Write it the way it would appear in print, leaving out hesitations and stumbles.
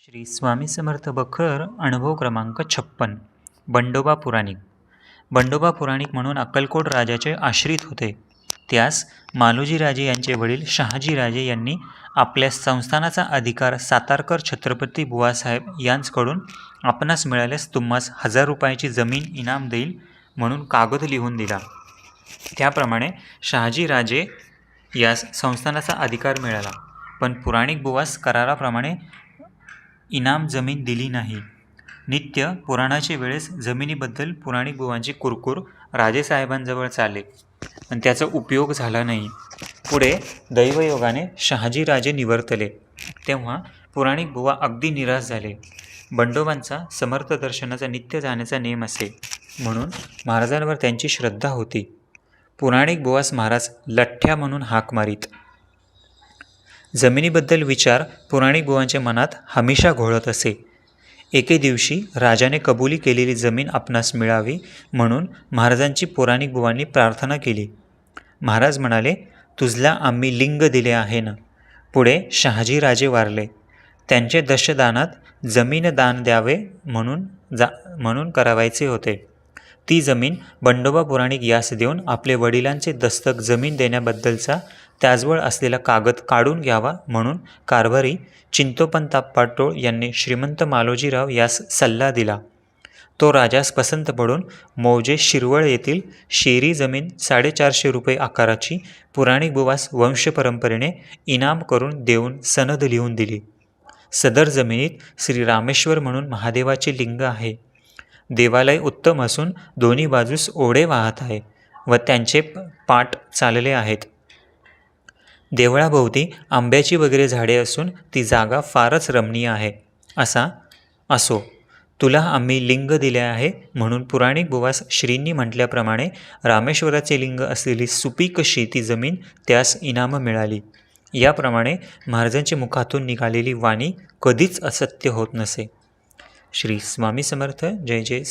श्री स्वामी समर्थ बखर अनुभव क्रमांक 56. बंडोबा पुराणिक. बंडोबा पुराणिक म्हणून अक्कलकोट राजाचे आश्रित होते. त्यास मालोजी राजे यांचे वडील शहाजी राजे यांनी आपल्या संस्थानाचा अधिकार सातारकर छत्रपती बुवासाहेब यांच्याकडून आपणास मिळाल्यास तुम्हास 1000 रुपयाची जमीन इनाम देईल म्हणून कागद लिहून दिला. त्याप्रमाणे शहाजी राजे यास संस्थानाचा अधिकार मिळाला. पण पुराणिक बुवास कराराप्रमाणे इनाम जमीन दिली नाही. नित्य पुराणाच्या वेळेस जमिनीबद्दल पुराणिक बुवांची कुरकुर राजेसाहेबांजवळ चाले, पण त्याचा उपयोग झाला नाही. पुढे दैवयोगाने शहाजी राजे निवर्तले, तेव्हा पुराणिक बुवा अगदी निराश झाले. बंडोबांचा समर्थ दर्शनाचा नित्य जाण्याचा नेम असे, म्हणून महाराजांवर त्यांची श्रद्धा होती. पुराणिक बुवास महाराज लठ्ठ्या म्हणून हाक मारीत. जमिनीबद्दल विचार पुराणिक बुवांच्या मनात हमेशा घोळत असे. एके दिवशी राजाने कबुली केलेली जमीन आपणास मिळावी म्हणून महाराजांची पुराणिक बुवांनी प्रार्थना केली. महाराज म्हणाले, तुझला आम्ही लिंग दिले आहे ना. पुढे शहाजी राजे वारले. त्यांचे दशदानात जमीन दान द्यावे म्हणून करावायचे होते. ती जमीन बंडोबा पुराणिक यास देऊन आपले वडिलांचे दस्तक जमीन देण्याबद्दलचा त्याजवळ असलेला कागद काढून घ्यावा म्हणून कारभारी चिंतोपंत पाटोळ यांनी श्रीमंत मालोजीराव यास सल्ला दिला. तो राजास पसंत पडून मौजे शिरवळ येथील शेरी जमीन 450 रुपये आकाराची पुराणिक बुवास वंशपरंपरेने इनाम करून देऊन सनद लिहून दिली. सदर जमिनीत श्री रामेश्वर म्हणून महादेवाचे लिंग आहे. देवालय उत्तम असून दोन्ही बाजूस ओढे वाहत आहे व त्यांचे पाट चालले आहेत. देवळाभोवती आंब्याची वगैरे झाडे असून ती जागा फारच रमणीय आहे. असो, तुला आम्ही लिंग दिले आहे म्हणून पुराणिक बुवास श्रींनी म्हटल्याप्रमाणे रामेश्वराचे लिंग असलेली सुपीक शेती जमीन त्यास इनाम मिळाली. याप्रमाणे महाराजांच्या मुखातून निघालेली वाणी कधीच असत्य होत नसे. श्री स्वामी समर्थ. जय जय.